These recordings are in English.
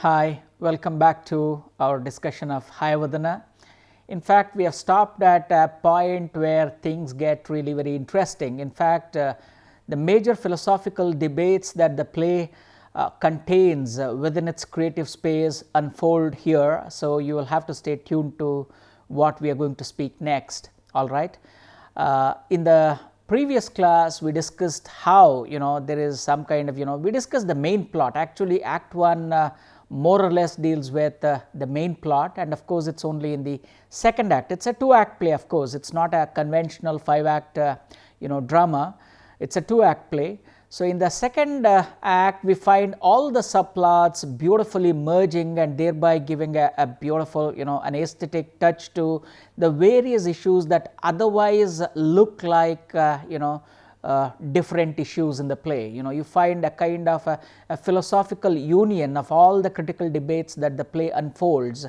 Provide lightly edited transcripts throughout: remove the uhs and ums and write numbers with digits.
Hi, welcome back to our discussion of Hayavadana. In fact, we have stopped at a point where things get really very interesting. In fact, the major philosophical debates that the play contains within its creative space unfold here. So, you will have to stay tuned to what we are going to speak next. All right. In the previous class, we discussed how there is some kind of we discussed the main plot. Actually, Act 1 more or less deals with the main plot, and of course, it's only in the second act. It's a 2-act play, of course. It's not a conventional 5-act drama. It's a 2-act play. So, in the second act, we find all the subplots beautifully merging and thereby giving a beautiful an aesthetic touch to the various issues that otherwise look like different issues in the play. You find a kind of a philosophical union of all the critical debates that the play unfolds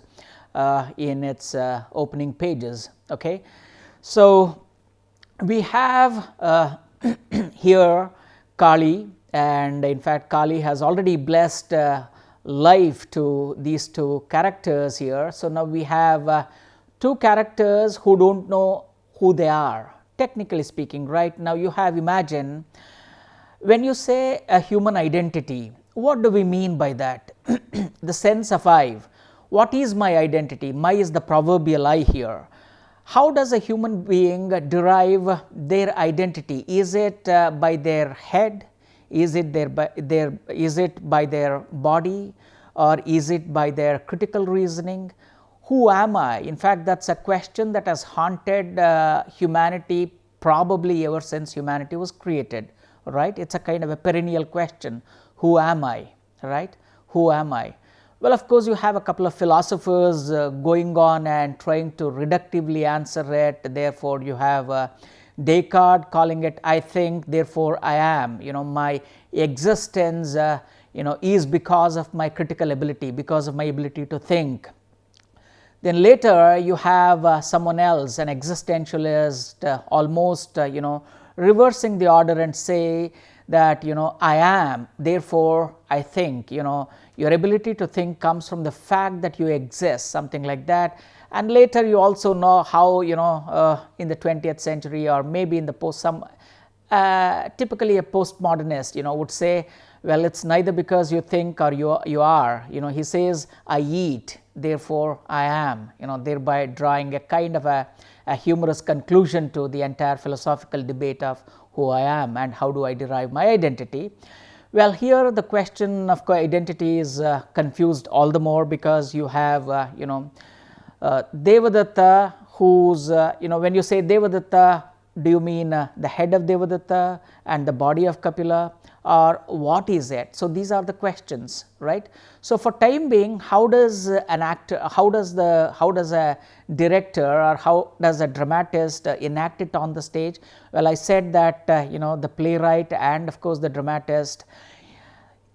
in its opening pages. Okay, so we have here Kali, and in fact Kali has already blessed life to these two characters here. So now we have two characters who don't know who they are, technically speaking. Right now you have imagine, when you say a human identity, what do we mean by that? The sense of I. What is my identity? My is the proverbial I here. How does a human being derive their identity? Is it by their head? Is it by their body, or is it by their critical reasoning? Who am I? In fact, that's a question that has haunted humanity probably ever since humanity was created. Right? It's a kind of a perennial question. Who am I? Right? Who am I? Well, of course, you have a couple of philosophers going on and trying to reductively answer it. Therefore, you have Descartes calling it I think, therefore I am. My existence is because of my critical ability, because of my ability to think. Then later you have someone else, an existentialist, almost reversing the order and say that I am, therefore I think. Your ability to think comes from the fact that you exist, something like that. And later you also know how in the 20th century, or maybe in the typically a postmodernist would say, well, it's neither because you think or you are. He says I eat, therefore I am, thereby drawing a kind of a humorous conclusion to the entire philosophical debate of who I am and how do I derive my identity. Well, here the question of identity is confused all the more, because you have Devadatta, who's when you say Devadatta, do you mean the head of Devadatta and the body of Kapila, or what is it? So these are the questions, right? So for time being, how does an actor, how does a director, or how does a dramatist enact it on the stage? Well, I said that the playwright and of course the dramatist,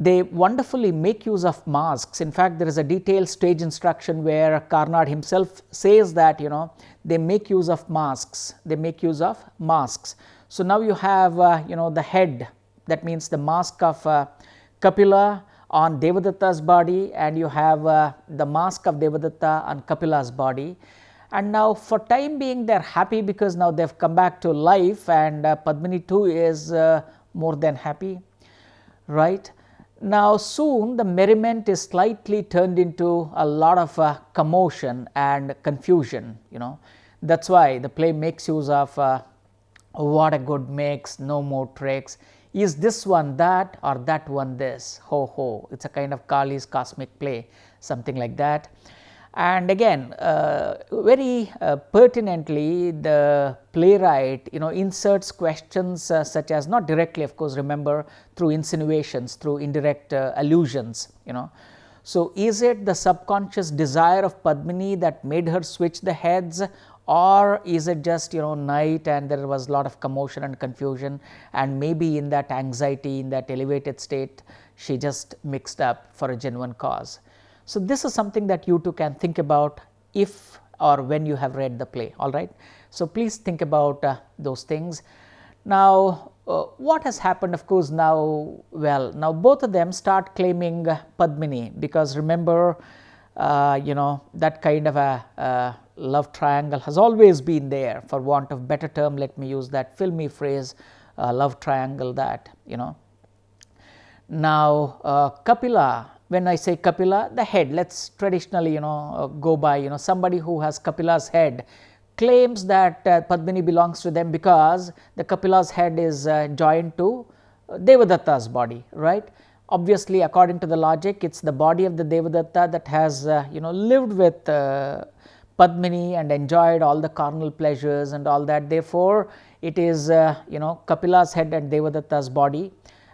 they wonderfully make use of masks. In fact, there is a detailed stage instruction where Carnard himself says that they make use of masks. They make use of masks. So now you have the head, that means the mask of Kapila on Devadatta's body, and you have the mask of Devadatta on Kapila's body. And now for time being, they are happy because now they have come back to life, and Padmini too is more than happy, right? Now soon the merriment is slightly turned into a lot of commotion and confusion. That's why the play makes use of what a good makes no more tricks. Is this one that, or that one this? Ho ho! It's a kind of Kali's cosmic play, something like that. And again, very pertinently, the playwright inserts questions such as, not directly of course, remember, through insinuations, through indirect allusions. So is it the subconscious desire of Padmini that made her switch the heads, or is it just night and there was a lot of commotion and confusion, and maybe in that anxiety, in that elevated state, she just mixed up for a genuine cause? So this is something that you too can think about if or when you have read the play. All right. So please think about those things. Now, what has happened, of course, now, well, now both of them start claiming Padmini, because remember, that kind of a love triangle has always been there. For want of better term, let me use that filmy phrase, love triangle, that, Now, Kapila, when I say Kapila, the head, let's traditionally, go by, somebody who has Kapila's head claims that Padmini belongs to them, because the Kapila's head is joined to Devadatta's body, right. Obviously, according to the logic, it's the body of the Devadatta that has lived with Padmini and enjoyed all the carnal pleasures and all that. Therefore, it is Kapila's head and Devadatta's body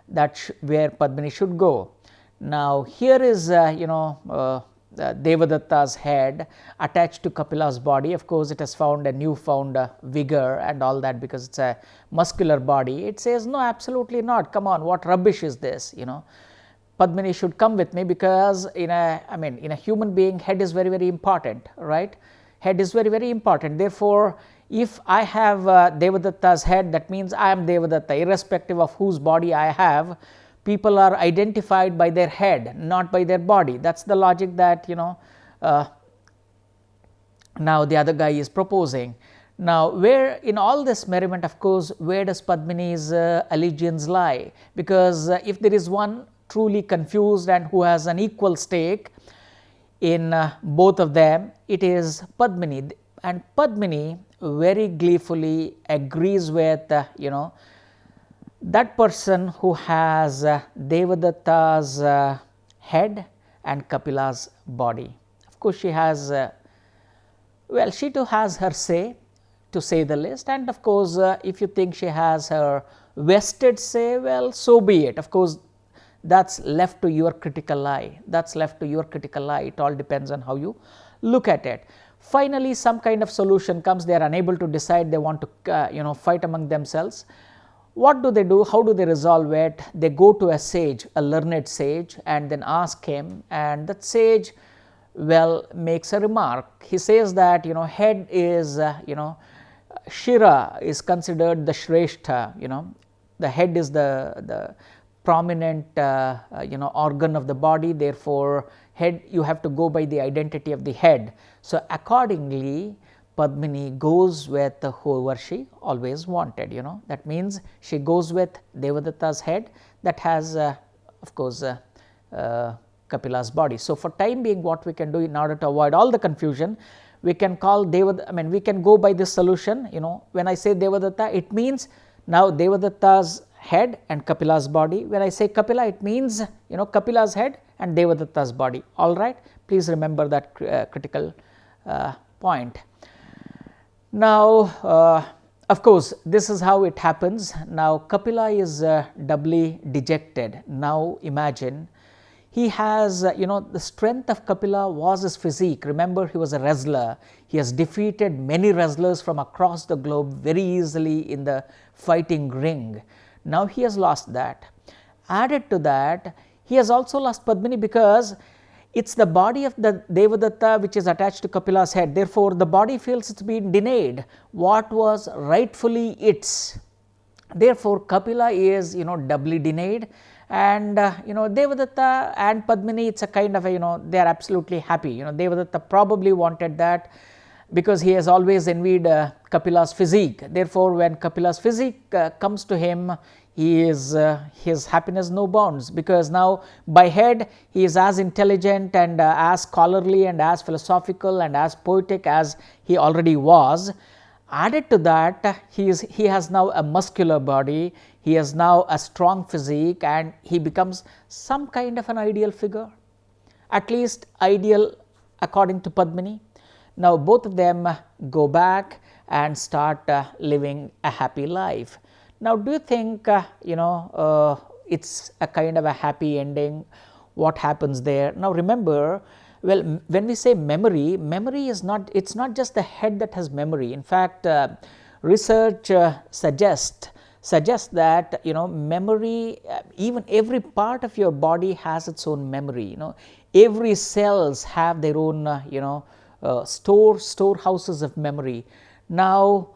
that where Padmini should go. Now, here is Devadatta's head attached to Kapila's body. Of course, it has found a newfound vigor and all that, because it's a muscular body. It says, no, absolutely not, come on, what rubbish is this, Padmini should come with me, because in a human being, head is very, very important, right. Head is very, very important. Therefore, if I have Devadatta's head, that means I am Devadatta, irrespective of whose body I have. People are identified by their head, not by their body. That's the logic that now the other guy is proposing. Now, where in all this merriment, of course, where does Padmini's allegiance lie? Because if there is one truly confused and who has an equal stake in both of them, it is Padmini. And Padmini very gleefully agrees with that person who has Devadatta's head and Kapila's body. Of course, she has she too has her say, to say the least, and of course, if you think she has her vested say, well, so be it. Of course, that's left to your critical eye. That's left to your critical eye. It all depends on how you look at it. Finally, some kind of solution comes. They are unable to decide. They want to fight among themselves. What do they do? How do they resolve it? They go to a sage, a learned sage, and then ask him, and that sage, well, makes a remark. He says that head is Shira is considered the Shrestha, the head is the prominent organ of the body. Therefore, head, you have to go by the identity of the head. So, accordingly, Padmini goes with whoever she always wanted, that means she goes with Devadatta's head that has of course Kapila's body. So, for time being, what we can do in order to avoid all the confusion, we can call we can go by this solution. When I say Devadatta, it means now Devadatta's head and Kapila's body. When I say Kapila, it means Kapila's head and Devadatta's body. All right, please remember that critical point. Now, of course, this is how it happens. Now, Kapila is doubly dejected. Now, imagine he has, the strength of Kapila was his physique. Remember, he was a wrestler. He has defeated many wrestlers from across the globe very easily in the fighting ring. Now, he has lost that. Added to that, he has also lost Padmini, because it's the body of the Devadatta which is attached to Kapila's head. Therefore, the body feels it's been denied what was rightfully its. Therefore, Kapila is doubly denied, and Devadatta and Padmini, it's a kind of a they are absolutely happy. Devadatta probably wanted that, because he has always envied Kapila's physique. Therefore, when Kapila's physique comes to him, his happiness no bounds, because now by head he is as intelligent and as scholarly and as philosophical and as poetic as he already was. Added to that, he has now a muscular body, he has now a strong physique, and he becomes some kind of an ideal figure, at least ideal according to Padmini. Now, both of them go back and start living a happy life. Now, do you think it's a kind of a happy ending? What happens there? Now, remember, well, when we say memory, memory is not, it's not just the head that has memory. In fact, research suggests that memory, even every part of your body has its own memory. Every cells have their own storehouses of memory. Now,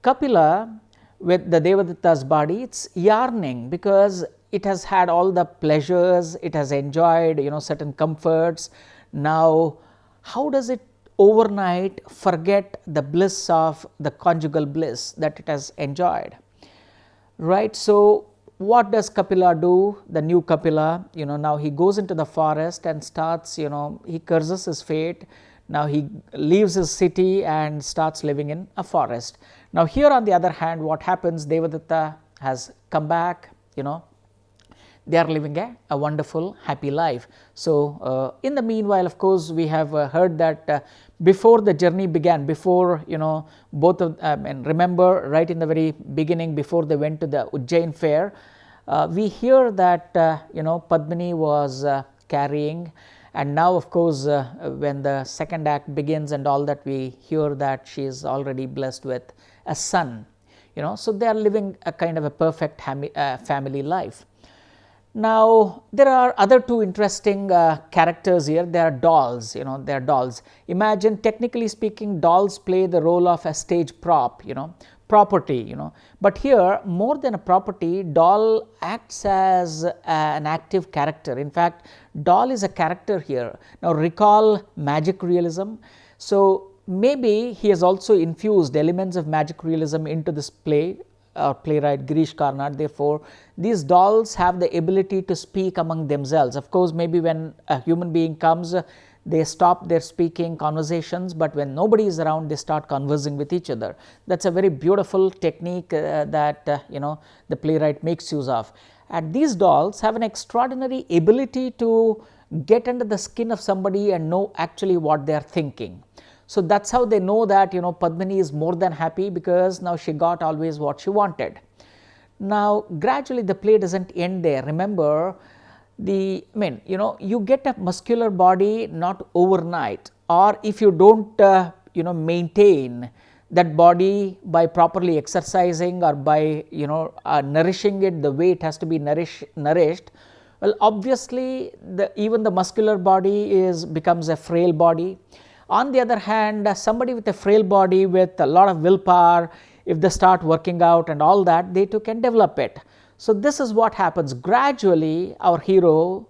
Kapila, with the Devadatta's body, it's yearning because it has had all the pleasures, it has enjoyed certain comforts. Now how does it overnight forget the bliss of the conjugal bliss that it has enjoyed, right? So what does Kapila do? The new Kapila, now he goes into the forest and starts, he curses his fate. Now he leaves his city and starts living in a forest. Now here on the other hand, what happens? Devadatta has come back, they are living a wonderful happy life. So in the meanwhile, of course, we have heard that before the journey began, before both of and remember right in the very beginning, before they went to the Ujjain fair, we hear that Padmini was carrying, and now of course when the second act begins and all that, we hear that she is already blessed with a son. So they are living a kind of a perfect family life. Now there are other two interesting characters here. They are dolls, they are dolls. Imagine, technically speaking, dolls play the role of a stage prop, property, but here more than a property, doll acts as an active character. In fact, doll is a character here. Now recall magic realism. So maybe he has also infused elements of magic realism into this play, playwright Girish Karnad. Therefore, these dolls have the ability to speak among themselves. Of course, maybe when a human being comes, they stop their speaking conversations, but when nobody is around, they start conversing with each other. That's a very beautiful technique that the playwright makes use of. And these dolls have an extraordinary ability to get under the skin of somebody and know actually what they are thinking. So that's how they know that Padmini is more than happy, because now she got always what she wanted. Now gradually the play doesn't end there. Remember, you get a muscular body not overnight, or if you don't maintain that body by properly exercising or by nourishing it the way it has to be nourished, well, obviously even the muscular body becomes a frail body. On the other hand, somebody with a frail body with a lot of willpower, if they start working out and all that, they too can develop it. So this is what happens. Gradually our hero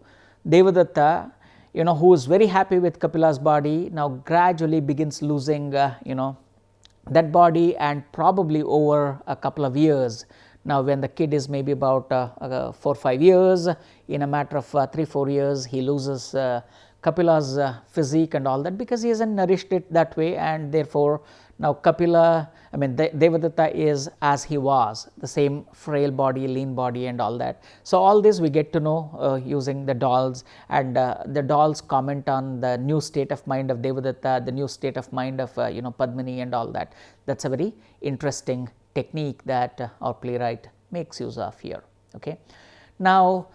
Devadatta, who is very happy with Kapila's body, now gradually begins losing that body, and probably over a couple of years. Now when the kid is maybe about 4 or 5 years, in a matter of 3-4 years, he loses Kapila's physique and all that, because he hasn't nourished it that way, and therefore now Devadatta is as he was, the same frail body, lean body and all that. So all this we get to know using the dolls, and the dolls comment on the new state of mind of Devadatta, the new state of mind of Padmini and all that. That's a very interesting technique that our playwright makes use of here. Okay. Now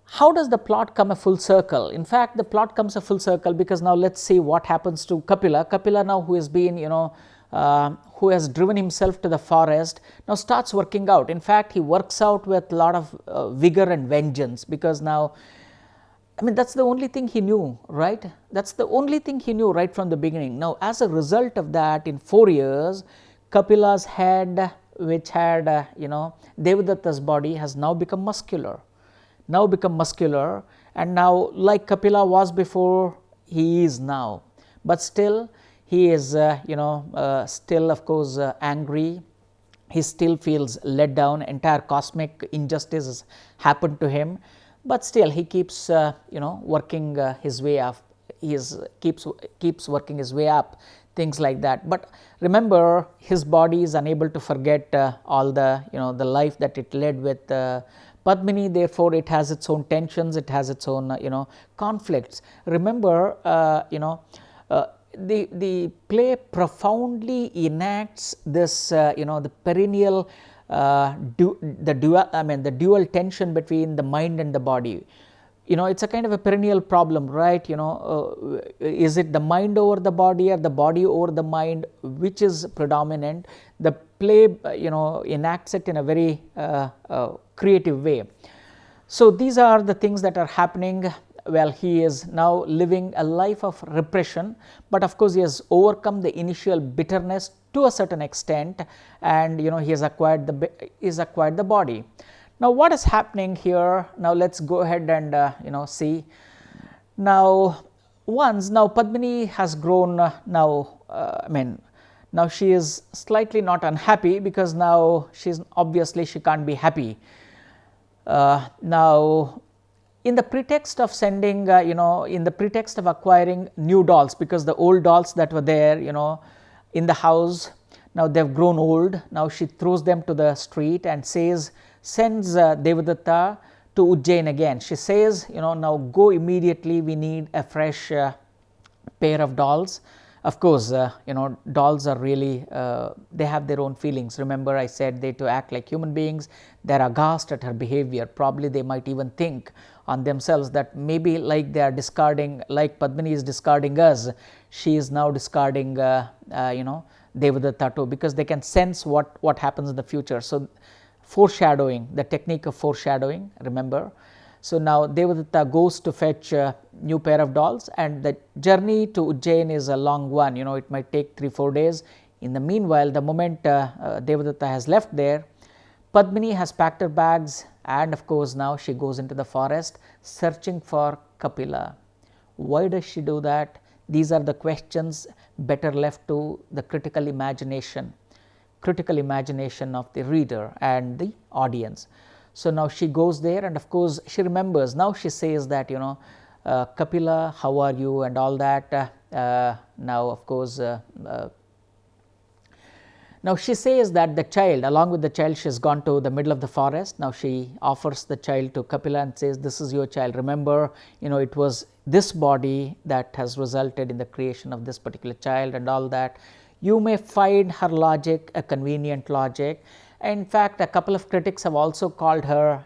how does the plot come a full circle? In fact, the plot comes a full circle because now let's see what happens to Kapila. Kapila now, who has been who has driven himself to the forest, now starts working out. In fact, he works out with a lot of vigor and vengeance, because now that's the only thing he knew, right? That's the only thing he knew right from the beginning. Now as a result of that, in 4 years, Kapila's head, which had Devadatta's body, has now become muscular. And now like Kapila was before, he is now, but still he is still of course angry. He still feels let down. Entire cosmic injustice has happened to him, but still he keeps working his way up. He keeps working his way up, things like that. But remember, his body is unable to forget all the the life that it led with Padmini. Therefore it has its own tensions, it has its own conflicts. Remember, the play profoundly enacts this the perennial the dual tension between the mind and the body. It's a kind of a perennial problem, right? Is it the mind over the body, or the body over the mind, which is predominant? The play enacts it in a very creative way. So these are the things that are happening. well, he is now living a life of repression, but of course he has overcome the initial bitterness to a certain extent, and he has acquired the body. Now what is happening here? Now let's go ahead and see. Now Padmini has grown now she is slightly not unhappy, because now she can't be happy. Now in the pretext of sending in the pretext of acquiring new dolls, because the old dolls that were there in the house, now they have grown old. Now she throws them to the street and sends Devadatta to Ujjain again. She says, now go immediately, we need a fresh pair of dolls. Of course, dolls are really, they have their own feelings. Remember I said they to act like human beings. They are aghast at her behavior. Probably they might even think on themselves that maybe like they are discarding, like Padmini is discarding us, she is now discarding Devadatta too, because they can sense what happens in the future. So foreshadowing, the technique of foreshadowing, remember. So now Devadatta goes to fetch a new pair of dolls, and the journey to Ujjain is a long one. It might take 3-4 days. In the meanwhile, the moment Devadatta has left there, Padmini has packed her bags, and of course now she goes into the forest searching for Kapila. Why does she do that? These are the questions better left to the critical imagination of the reader and the audience. So now she goes there, and of course she remembers. Now she says that Kapila, how are you, and all that. Now of course now she says that the child, along with the child, she has gone to the middle of the forest. Now she offers the child to Kapila and says, this is your child. Remember, it was this body that has resulted in the creation of this particular child and all that. You may find her logic a convenient logic. In fact, a couple of critics have also called her,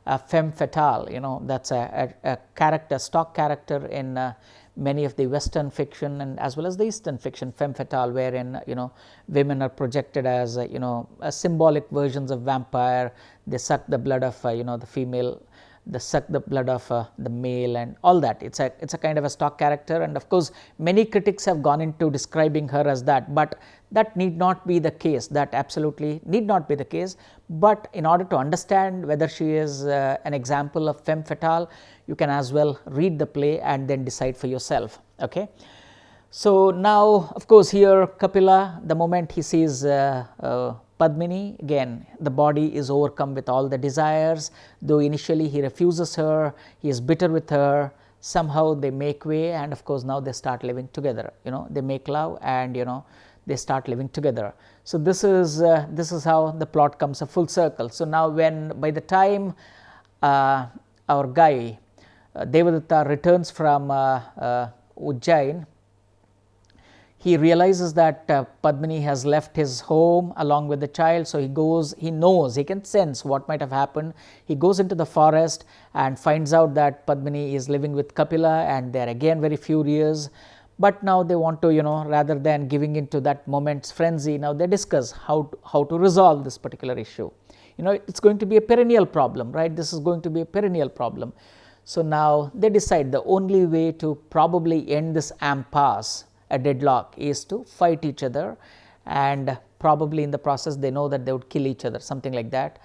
a femme fatale. That's a character, stock character in many of the Western fiction and as well as the Eastern fiction, femme fatale, wherein women are projected as symbolic versions of vampire. They suck the blood of the female, they suck the blood of the male, and all that. It's a kind of a stock character, and of course many critics have gone into describing her as that, but that need not be the case. That absolutely need not be the case. But in order to understand whether she is an example of femme fatale, you can as well read the play and then decide for yourself. Okay. So now of course here Kapila, the moment he sees Padmini, again the body is overcome with all the desires. Though initially he refuses her, he is bitter with her, somehow they make way, and of course now they start living together. They make love, and they start living together. So this is how the plot comes a full circle. So now by the time our guy Devadatta returns from Ujjain, he realizes that Padmini has left his home along with the child. So he can sense what might have happened. He goes into the forest and finds out that Padmini is living with Kapila, and they are again very furious. But now they want to, rather than giving into that moment's frenzy, now they discuss how to resolve this particular issue. It's going to be a perennial problem, right? This is going to be a perennial problem. So now they decide the only way to probably end this impasse, a deadlock, is to fight each other, and probably in the process they know that they would kill each other, something like that.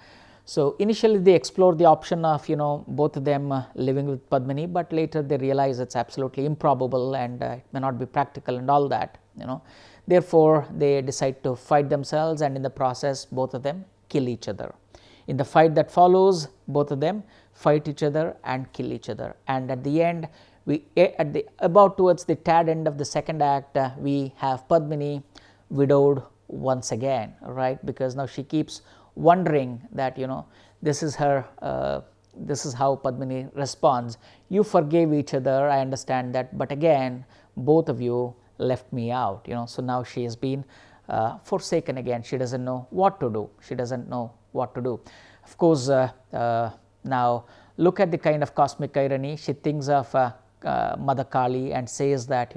So initially they explore the option of both of them living with Padmini, but later they realize it's absolutely improbable and it may not be practical and all that. Therefore they decide to fight themselves, and in the process both of them kill each other. In the fight that follows, both of them fight each other and kill each other, and at the end, about towards the tad end of the second act, we have Padmini widowed once again, right? Because now she keeps wondering that this is her, this is how Padmini responds. You forgave each other, I understand that, but again both of you left me out. So now she has been forsaken again. She doesn't know what to do. Of course, now look at the kind of cosmic irony. She thinks of Mother Kali and says that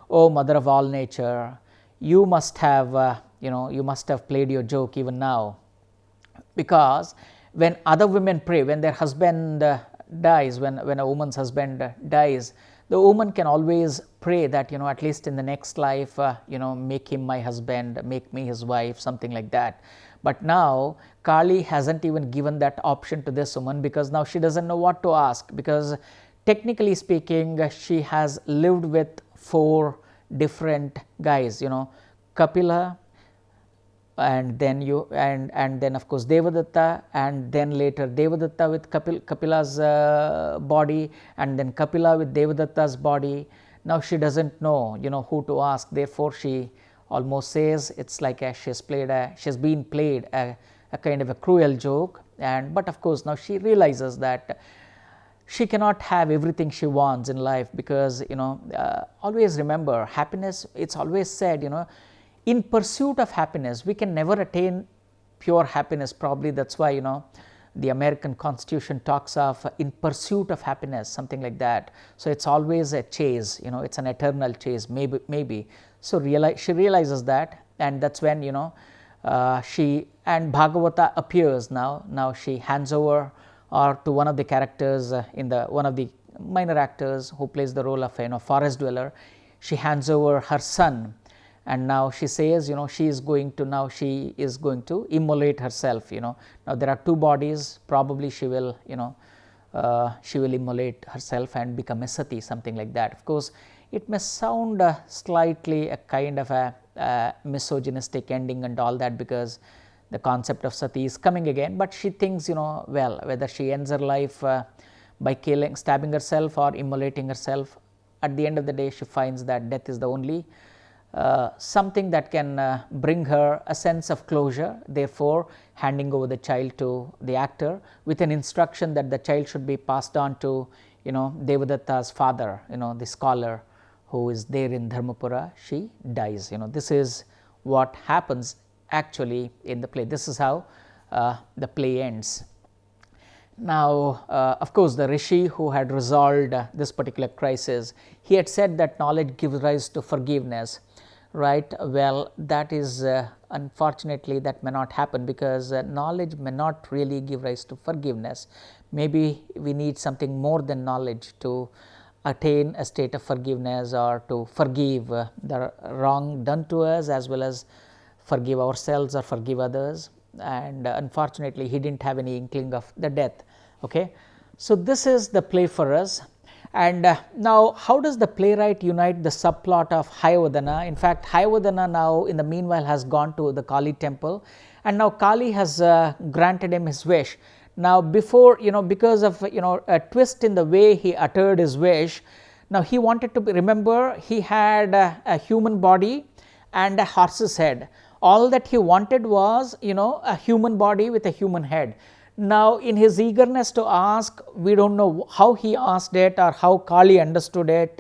oh mother of all nature, you must have played your joke even now, because when other women pray, when their husband dies, when a woman's husband dies, the woman can always pray that, at least in the next life, make him my husband, make me his wife, something like that. But now Kali hasn't even given that option to this woman, because now she doesn't know what to ask, because technically speaking, she has lived with 4 different guys, Kapila, and then and then of course Devadatta, and then later Devadatta with Kapila's body, and then Kapila with Devadatta's body. Now she doesn't know, who to ask. Therefore, she almost says it's like she's been played a kind of a cruel joke. But of course now she realizes that she cannot have everything she wants in life, because always remember, happiness, it's always said, in pursuit of happiness we can never attain pure happiness. Probably that's why the American Constitution talks of in pursuit of happiness, something like that. So it's always a chase, it's an eternal chase, maybe. So she realizes that, and that's when she and Bhagavata appears. Now she hands over to one of the characters one of the minor actors who plays the role of forest dweller. She hands over her son, and now she says she is going to immolate herself. Now there are 2 bodies, probably she will immolate herself and become a sati, something like that. Of course it may sound slightly a kind of a misogynistic ending and all that, because the concept of sati is coming again, but she thinks well, whether she ends her life by stabbing herself or immolating herself, at the end of the day she finds that death is the only something that can bring her a sense of closure. Therefore, handing over the child to the actor with an instruction that the child should be passed on to Devadatta's father, the scholar who is there in Dharmapura. She dies. This is what happens actually in the play. This is how the play ends. Now, of course, the rishi who had resolved this particular crisis, he had said that knowledge gives rise to forgiveness, right? Well, that is unfortunately that may not happen, because knowledge may not really give rise to forgiveness. Maybe we need something more than knowledge to attain a state of forgiveness, or to forgive the wrong done to us, as well as forgive ourselves or forgive others. And unfortunately he didn't have any inkling of the death. Okay, so this is the play for us. And now how does the playwright unite the subplot of Hayavadana? In fact, Hayavadana now in the meanwhile has gone to the Kali temple, and now Kali has granted him his wish. Now before, because of a twist in the way he uttered his wish, now he wanted to remember he had a human body and a horse's head. All that he wanted was a human body with a human head. Now in his eagerness to ask, we don't know how he asked it or how Kali understood it.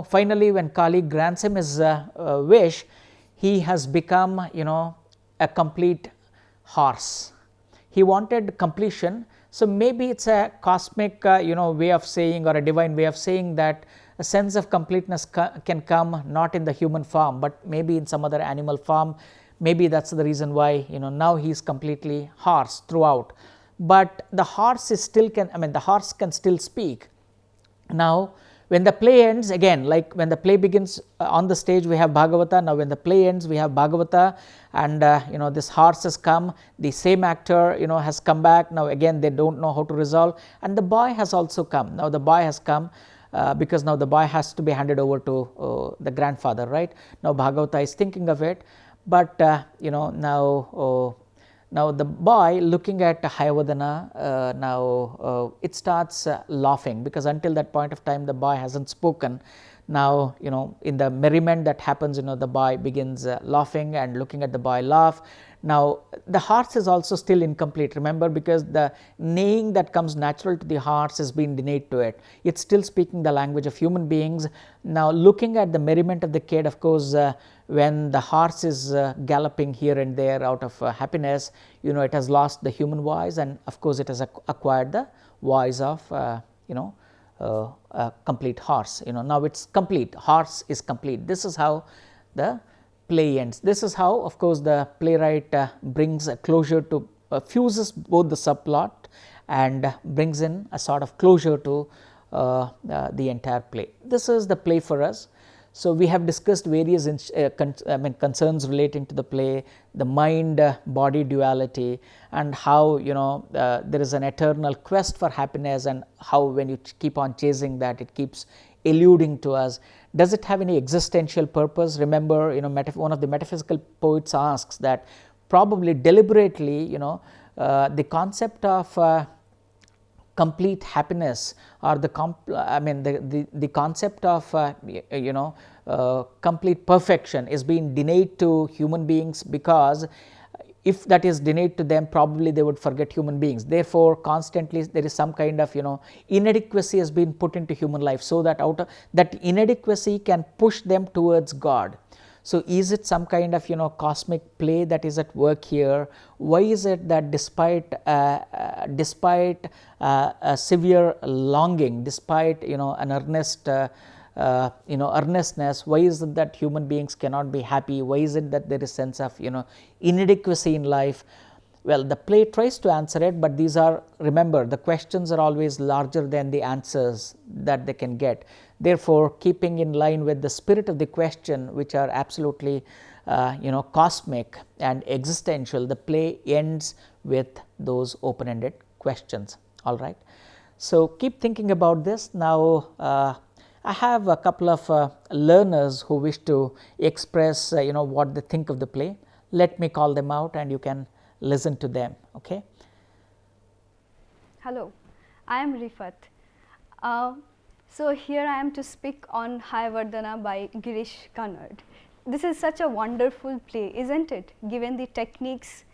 Finally when Kali grants him his wish, he has become a complete horse. He wanted completion. So maybe it's a cosmic way of saying, or a divine way of saying, that a sense of completeness can come not in the human form, but maybe in some other animal form. Maybe that's the reason why now he is completely horse throughout. But the horse the horse can still speak. Now when the play ends, again, like when the play begins on the stage we have Bhagavata. Now when the play ends we have Bhagavata, and this horse has come, the same actor has come back. Now again they don't know how to resolve, and the boy has also come. Now the boy has come because now the boy has to be handed over to the grandfather, right? Now Bhagavata is thinking of it, but now the boy looking at Hayavadana, it starts laughing, because until that point of time the boy hasn't spoken. Now in the merriment that happens, the boy begins laughing and looking at the boy laugh. Now the horse is also still incomplete, remember, because the neighing that comes natural to the horse is being denied to it. It's still speaking the language of human beings. Now looking at the merriment of the kid, of course when the horse is galloping here and there out of happiness, it has lost the human voice, and of course it has acquired the voice of a complete horse. Now it's complete, horse is complete. This is how the play ends. This is how, of course, the playwright brings a closure to, fuses both the subplot and brings in a sort of closure to the entire play. This is the play for us. So, we have discussed various concerns relating to the play, the mind body duality, and how there is an eternal quest for happiness, and how when you keep on chasing that, it keeps eluding to us. Does it have any existential purpose? Remember, one of the metaphysical poets asks that probably deliberately, the concept of complete happiness, or the concept of complete perfection is being denied to human beings, because if that is denied to them, probably they would forget human beings. Therefore, constantly there is some kind of inadequacy has been put into human life, so that out of that inadequacy can push them towards God. So, is it some kind of cosmic play that is at work here? Why is it that despite a severe longing, despite an earnest earnestness, why is it that human beings cannot be happy? Why is it that there is sense of inadequacy in life? Well, the play tries to answer it, but these are, remember, the questions are always larger than the answers that they can get. Therefore, keeping in line with the spirit of the question, which are absolutely cosmic and existential, the play ends with those open-ended questions. All right. So, keep thinking about this. Now, I have a couple of learners who wish to express what they think of the play. Let me call them out and you can listen to them. Okay. Hello, I am Rifat. So here I am to speak on Hayavadana by Girish Karnad. This is such a wonderful play, isn't it? Given the techniques,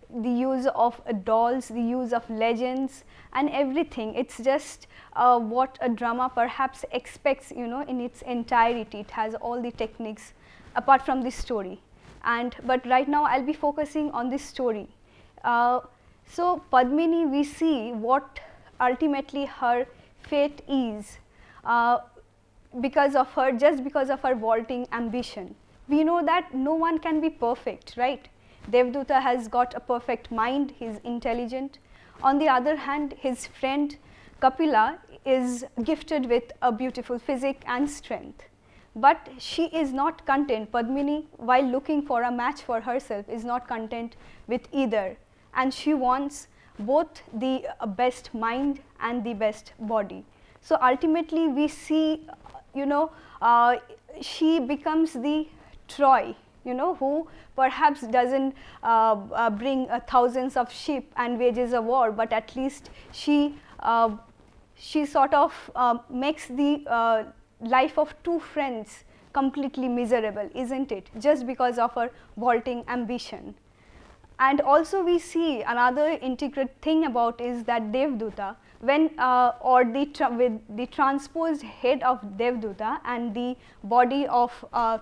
the use of dolls, the use of legends and everything, it's just what a drama perhaps expects, in its entirety. It has all the techniques apart from the story. But right now I'll be focusing on this story. So Padmini, we see what ultimately her fate is because of her vaulting ambition. We know that no one can be perfect, right? Devduta has got a perfect mind, he is intelligent. On the other hand, his friend Kapila is gifted with a beautiful physique and strength. But she is not content. Padmini, while looking for a match for herself, is not content with either, and she wants both the best mind and the best body. So ultimately we see, she becomes the Troy, who perhaps doesn't bring thousands of sheep and wages a war, but at least she sort of makes the life of two friends completely miserable, isn't it? Just because of her vaulting ambition. And also we see another intricate thing about is that Devduta, when with the transposed head of Devduta and the body of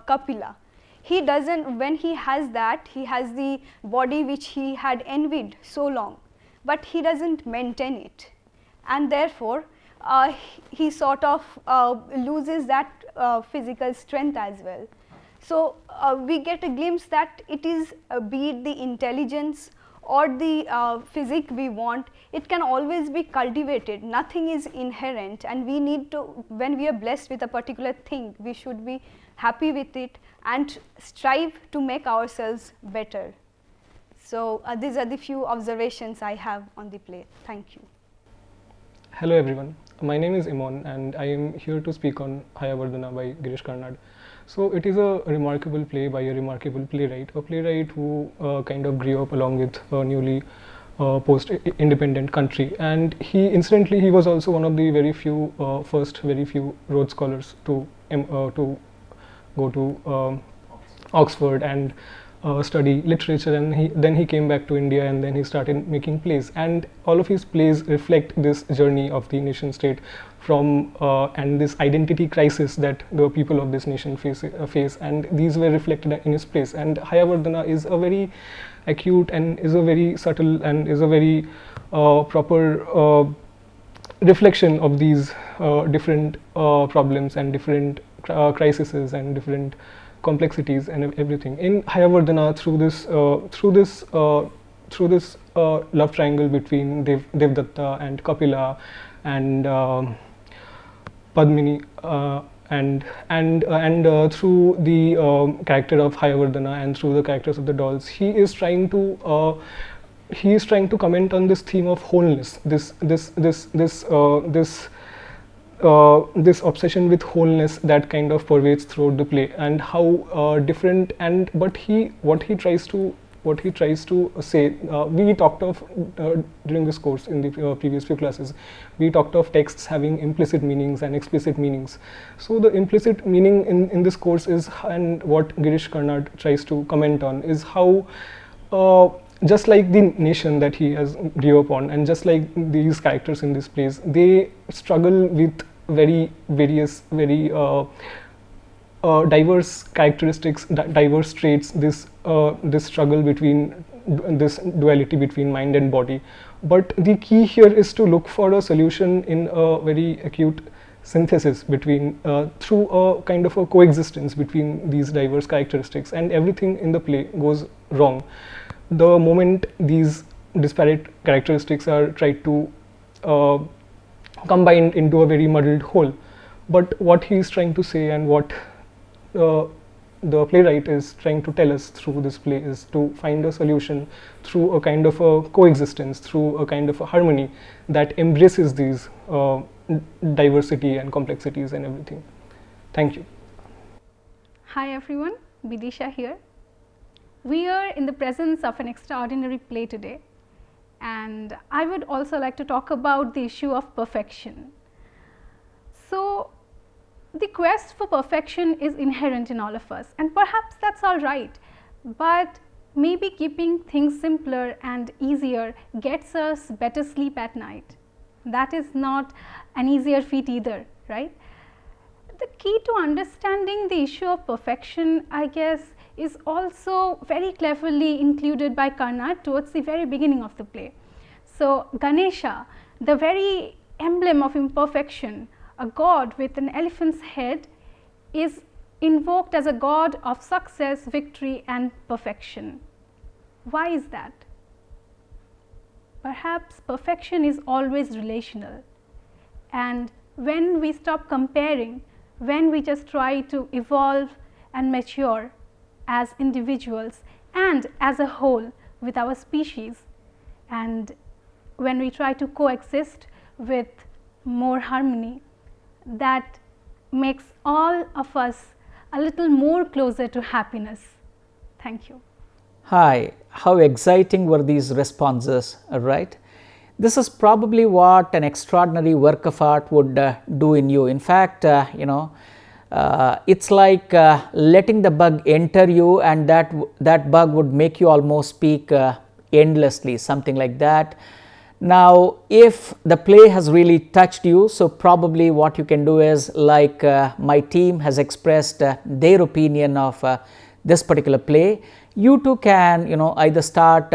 Kapila, he doesn't, when he has that, he has the body which he had envied so long, but he doesn't maintain it, and therefore he sort of loses that physical strength as well. So we get a glimpse that it is be it the intelligence or the physique we want, it can always be cultivated. Nothing is inherent, and we need to, when we are blessed with a particular thing, we should be happy with it and strive to make ourselves better. So these are the few observations I have on the play. Thank you. Hello everyone, my name is Imon and I am here to speak on Hayavadana by Girish Karnad. So it is a remarkable play by a remarkable playwright, who kind of grew up along with a newly post-independent country, and he was also one of the very few Rhodes Scholars to go to Oxford and study literature, and then he came back to India and then he started making plays, and all of his plays reflect this journey of the nation state from and this identity crisis that the people of this nation face, and these were reflected in his plays. And Hayavadana is a very acute and is a very subtle and is a very proper reflection of these different problems and different crises and different complexities and everything. In Hayavadana, through this through this love triangle between Devdatta and Kapila and Padmini, and through the character of Hayavadana and through the characters of the dolls, he is trying to comment on this theme of wholeness, this obsession with wholeness that kind of pervades throughout the play, and how different, and but what he tries to say, we talked of during this course in the previous few classes, we talked of texts having implicit meanings and explicit meanings. So the implicit meaning in this course is, and what Girish Karnad tries to comment on, is how just like the nation that he has grew up on, and just like these characters in this plays, they struggle with very various, very diverse characteristics, diverse traits, this struggle between, this duality between mind and body. But the key here is to look for a solution in a very acute synthesis between, through a kind of a coexistence between these diverse characteristics, and everything in the play goes wrong the moment these disparate characteristics are tried to combined into a very muddled whole. But what he is trying to say, and what the playwright is trying to tell us through this play, is to find a solution through a kind of a coexistence, through a kind of a harmony that embraces these diversity and complexities and everything. Thank you. Hi everyone, Bidisha here. We are in the presence of an extraordinary play today, and I would also like to talk about the issue of perfection. So, the quest for perfection is inherent in all of us, and perhaps that's all right, but maybe keeping things simpler and easier gets us better sleep at night. That is not an easier feat either, right? The key to understanding the issue of perfection, I guess, is also very cleverly included by Karnad towards the very beginning of the play. So, Ganesha, the very emblem of imperfection, a god with an elephant's head, is invoked as a god of success, victory and perfection. Why is that? Perhaps perfection is always relational, and when we stop comparing, when we just try to evolve and mature as individuals and as a whole with our species, and when we try to coexist with more harmony, that makes all of us a little more closer to happiness. Thank you. Hi, how exciting were these responses, right? This is probably what an extraordinary work of art would do in you. In fact, it's like letting the bug enter you, and that bug would make you almost speak endlessly, something like that. Now, if the play has really touched you, so probably what you can do is, like my team has expressed their opinion of this particular play, you too can either start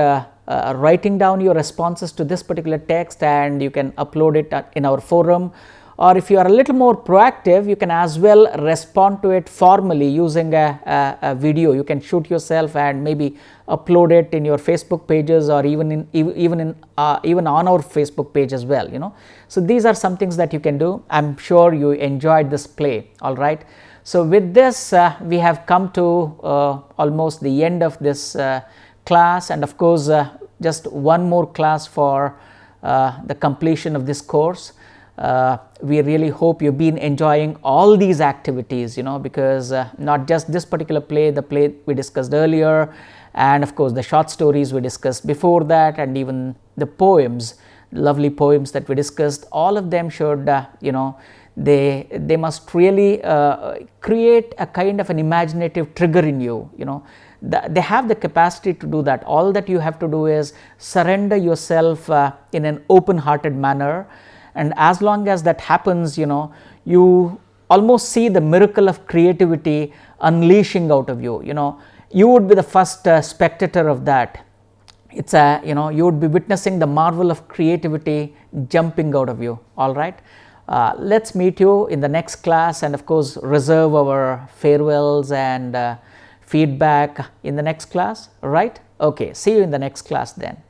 writing down your responses to this particular text, and you can upload it in our forum. Or if you are a little more proactive, you can as well respond to it formally using a video. You can shoot yourself and maybe upload it in your Facebook pages, or even on our Facebook page as well. So these are some things that you can do. I'm sure you enjoyed this play. All right. So with this, we have come to almost the end of this class, and of course, just one more class for the completion of this course. We really hope you've been enjoying all these activities, because not just this particular play, the play we discussed earlier, and of course the short stories we discussed before that, and even the poems, lovely poems that we discussed, all of them should, they must really create a kind of an imaginative trigger in you. They have the capacity to do that. All that you have to do is surrender yourself in an open-hearted manner. And as long as that happens, you almost see the miracle of creativity unleashing out of you. You would be the first spectator of that. It's you would be witnessing the marvel of creativity jumping out of you. All right. Let's meet you in the next class, and of course reserve our farewells and feedback in the next class. All right. Okay, see you in the next class then.